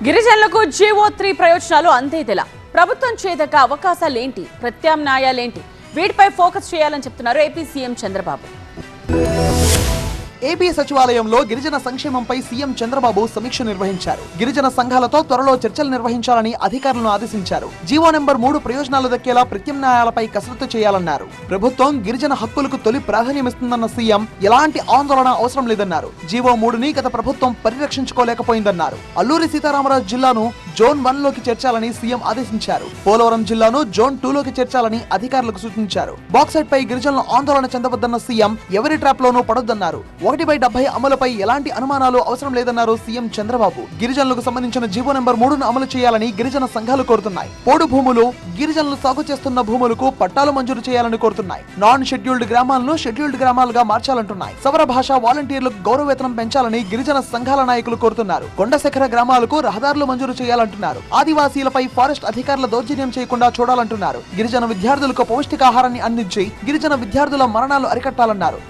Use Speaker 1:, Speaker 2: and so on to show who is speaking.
Speaker 1: గిరిజనులకు జీవో 3 ప్రయోజనాలు అందేదిలా ప్రభుత్వం చేదక అవకాశాలేంటి, ప్రత్యామ్నాయాలేంటి, వీటిపై ఫోకస్ చేయాలని చెప్తున్నారు ఏపీ సీఎం చంద్రబాబు.
Speaker 2: ఏపీ సచివాలయంలో గిరిజన సంక్షేమంపై సీఎం చంద్రబాబు సమీక్ష నిర్వహించారు. గిరిజన సంఘాలతో త్వరలో చర్చలు నిర్వహించాలని అధికారులను ఆదేశించారు. జీవో నెంబర్ 3 ప్రయోజనాలు దక్కేలా ప్రత్యామ్నాయాలపై కసరత్తు చేయాలన్నారు. ప్రభుత్వం గిరిజన హక్కులకు తొలి ప్రాధాన్యమిస్తుందన్న సీఎం ఎలాంటి ఆందోళన అవసరం లేదన్నారు. జీవో 3ని గత ప్రభుత్వం పరిరక్షించుకోలేకపోయిందన్నారు. అల్లూరి సీతారామరాజు జిల్లాను జోన్ 1 లోకి చేర్చాలని సీఎం ఆదేశించారు. పోలవరం జిల్లాను జోన్ 2 లోకి చేర్చాలని అధికారులకు సూచించారు. బాక్సైట్ పై గిరిజనులు ఆందోళన చెందవద్దన్న సీఎం ఎవరి ట్రాప్ లోనూ పడొద్దన్నారు. 1/70 అమలుపై ఎలాంటి అనుమానాలు అవసరం లేదన్నారు సీఎం చంద్రబాబు. గిరిజనులకు సంబంధించిన జీవో నెంబర్ 3ను అమలు చేయాలని గిరిజన సంఘాలు కోరుతున్నాయి. పోడు భూములు, గిరిజనులు సాగు చేస్తున్న భూములకు పట్టాలు మంజూరు చేయాలని కోరుతున్నాయి. నాన్ షెడ్యూల్డ్ గ్రామాలను షెడ్యూల్డ్ గ్రామాలుగా మార్చాలంటున్నాయి. సవర భాష వాలంటీర్లకు గౌరవవేతనం పెంచాలని గిరిజన సంఘాల నాయకులు కోరుతున్నారు. కొండశిఖర గ్రామాలకు రహదారులు మంజూరు చేయాలంటున్నారు. ఆదివాసీలపై ఫారెస్ట్ అధికారుల దౌర్జన్యం చేయకుండా చూడాలంటున్నారు. గిరిజన విద్యార్థులకు పౌష్టికాహారాన్ని అందించి గిరిజన విద్యార్థుల మరణాలు అరికట్టాలన్నారు.